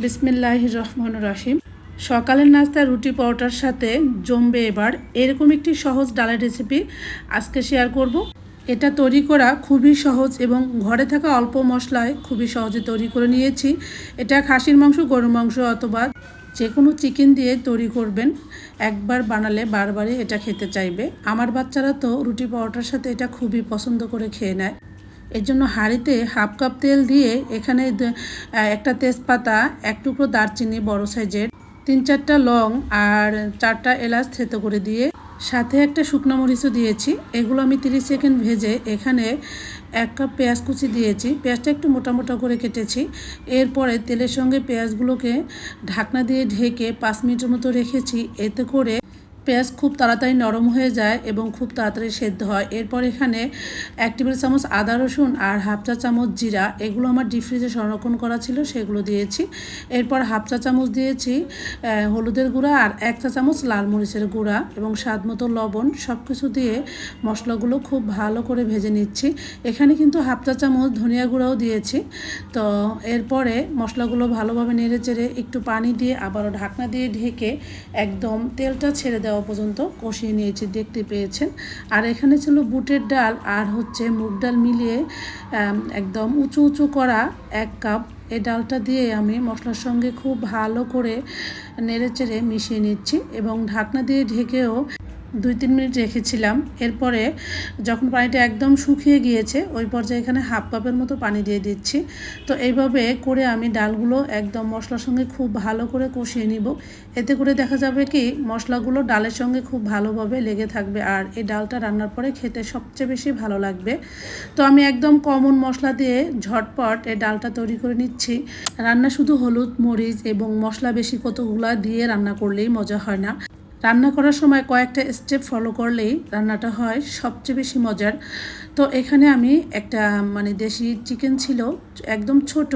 বিসমিল্লাহির রহমানির রহিম। সকালের নাস্তায় রুটি পরোটার সাথে জমবে এবার এরকম একটি সহজ ডালের রেসিপি আজকে শেয়ার করব। এটা তৈরি করা খুবই সহজ এবং ঘরে থাকা অল্প মশলায় খুবই সহজে তৈরি করে নিয়েছি। এটা খাসির মাংস, গরুর মাংস অথবা যে কোনো চিকেন দিয়ে তৈরি করবেন। একবার বানালে বারবারই এটা খেতে চাইবে। আমার বাচ্চারা তো রুটি পরোটার সাথে এটা খুবই পছন্দ করে খেয়ে নেয়। এর জন্য হাঁড়িতে হাফ কাপ তেল দিয়ে এখানে একটা তেজপাতা, এক টুকরো দারচিনি বড় সাইজের, 3-4টা লং আর 4টা এলাচ থেতো করে দিয়ে সাথে একটা শুকনো মরিচও দিয়েছি। এগুলো আমি 30 সেকেন্ড ভেজে এখানে 1 কাপ পেঁয়াজ কুচি দিয়েছি। পেঁয়াজটা একটু মোটা মোটা করে কেটেছি। এরপরে তেলের সঙ্গে পেঁয়াজগুলোকে ঢাকনা দিয়ে ঢেকে 5 মিনিটের মতো রেখেছি। এতে করে পেঁয়াজ খুব তাড়াতাড়ি নরম হয়ে যায় এবং খুব তাড়াতাড়ি সেদ্ধ হয়। এরপর এখানে 1 টেবিল চামচ আদা রসুন আর হাফ চা চামচ জিরা, এগুলো আমার ডিপ ফ্রিজে সংরক্ষণ করা ছিল, সেগুলো দিয়েছি। এরপর হাফ চা চামচ দিয়েছি হলুদের গুঁড়া আর 1 চা চামচ লাল মরিচের গুঁড়া এবং স্বাদ মতো লবণ। সব কিছু দিয়ে মশলাগুলো খুব ভালো করে ভেজে নিচ্ছি। এখানে কিন্তু হাফ চা চামচ ধনিয়া গুঁড়াও দিয়েছি। তো এরপরে মশলাগুলো ভালোভাবে নেড়ে চেড়ে একটু পানি দিয়ে আবারও ঢাকনা দিয়ে ঢেকে একদম তেলটা ছেড়ে দেওয়া পর্যন্ত কষিয়ে নিয়েছি, দেখতে পেয়েছেন। আর এখানে ছিল বুটের ডাল আর মুগ ডাল মিলিয়ে একদম উঁচু উঁচু করা 1 কাপ। এই ডালটা দিয়ে আমি মশলার সঙ্গে খুব ভালো করে নেড়েচেড়ে মিশিয়ে নিচ্ছি এবং ঢাকনা দিয়ে ঢেকেও 2-3 মিনিট রেখেছিলাম। এরপরে যখন পানিটা একদম শুকিয়ে গিয়েছে ওই পর্যায়ে এখানে হাফ কাপের মতো পানি দিয়ে দিচ্ছি। তো এইভাবে করে আমি ডালগুলো একদম মশলার সঙ্গে খুব ভালো করে কষিয়ে নিব। এতে করে দেখা যাবে কি মশলাগুলো ডালের সঙ্গে খুব ভালোভাবে লেগে থাকবে আর এই ডালটা রান্নার পরে খেতে সবচেয়ে বেশি ভালো লাগবে। তো আমি একদম কমন মশলা দিয়ে ঝটপট এই ডালটা তৈরি করে নিচ্ছি। রান্না শুধু হলুদ, মরিচ এবং মশলা বেশি কতগুলা দিয়ে রান্না করলেই মজা হয় না। রান্না করার সময় কয়েকটা স্টেপ ফলো করলেই রান্নাটা হয় সবচেয়ে বেশি মজার। তো এখানে আমি একটা দেশি চিকেন ছিল, একদম ছোট,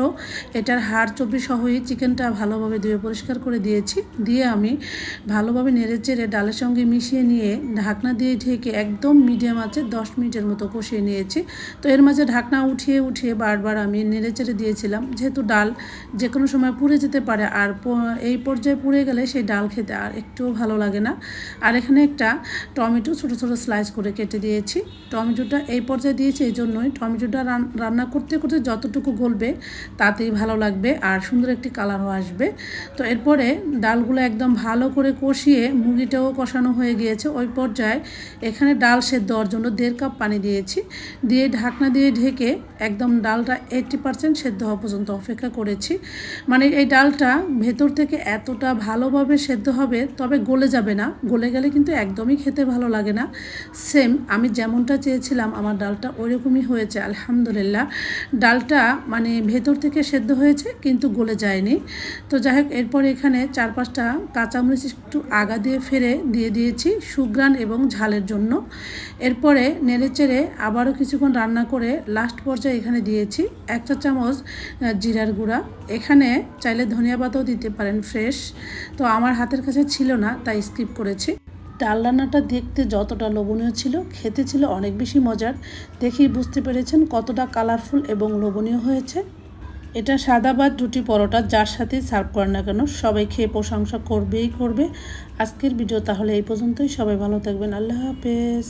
এটার হাড় চর্বি সহই চিকেনটা ভালোভাবে ধুয়ে পরিষ্কার করে দিয়েছি। দিয়ে আমি ভালোভাবে নেড়ে চেড়ে ডালের সঙ্গে মিশিয়ে নিয়ে ঢাকনা দিয়ে ঢেকে একদম মিডিয়াম আঁচে 10 মিনিটের মতো কষিয়ে নিয়েছি। তো এর মাঝে ঢাকনা উঠিয়ে উঠিয়ে বারবার আমি নেড়ে চেড়ে দিয়েছিলাম, যেহেতু ডাল যে কোনো সময় পুড়ে যেতে পারে আর এই পর্যায়ে পুড়ে গেলে সেই ডাল খেতে আর একটুও ভালো লাগে না। আর এখানে একটা টমেটো ছোট ছোট স্লাইস করে কেটে দিয়েছি। টমেটোটা এই পর্যায়ে দিয়েছি এই জন্যই, টমেটোটা রান্না করতে করতে যতটুকু গলবে তাতেই ভালো লাগবে আর সুন্দর একটি কালারও আসবে। তো এরপরে ডালগুলো একদম ভালো করে কষিয়ে মুরগিটাও কষানো হয়ে গিয়েছে। ওই পর্যায়ে এখানে ডাল সেদ্ধ হওয়ার জন্য 1.5 কাপ পানি দিয়েছি। দিয়ে ঢাকনা দিয়ে ঢেকে একদম ডালটা 80% সেদ্ধ হওয়া পর্যন্ত অপেক্ষা করেছি। এই ডালটা ভেতর থেকে এতটা ভালোভাবে সেদ্ধ হবে, তবে গলে যাবে না। গলে গেলে কিন্তু একদমই খেতে ভালো লাগে না। সেম আমি যেমনটা চেয়েছিলাম আমার ডালটা ওইরকমই হয়েছে আলহামদুলিল্লাহ। ডালটা ভেতর থেকে সেদ্ধ হয়েছে কিন্তু গলে যায়নি। তো যাই হোক, এরপর এখানে 4-5টা কাঁচামরিচ একটু আগা দিয়ে ফেরে দিয়ে দিয়েছি সুঘ্রাণ এবং ঝালের জন্য। এরপরে নেড়েচেড়ে আবারও কিছুক্ষণ রান্না করে লাস্ট পর্যায়ে এখানে দিয়েছি 1 চা চামচ জিরার গুঁড়া। এখানে চাইলে ধনিয়া পাতাও দিতে পারেন ফ্রেশ, তো আমার হাতের কাছে ছিল না তাই স্কিপ করেছি। ডাল রান্নাটা দেখতে যতটা লোভনীয় ছিল, খেতে ছিল অনেক বেশি মজার। দেখেই বুঝতে পেরেছেন কতটা কালারফুল এবং লোভনীয় হয়েছে। এটা সাদা ভাত, রুটি, পরোটা যার সাথেই সার্ভ করেন না কেন সবাই খেয়ে প্রশংসা করবেই করবে। আজকের ভিডিও তাহলে এই পর্যন্তই। সবাই ভালো থাকবেন। আল্লাহ হাফেজ।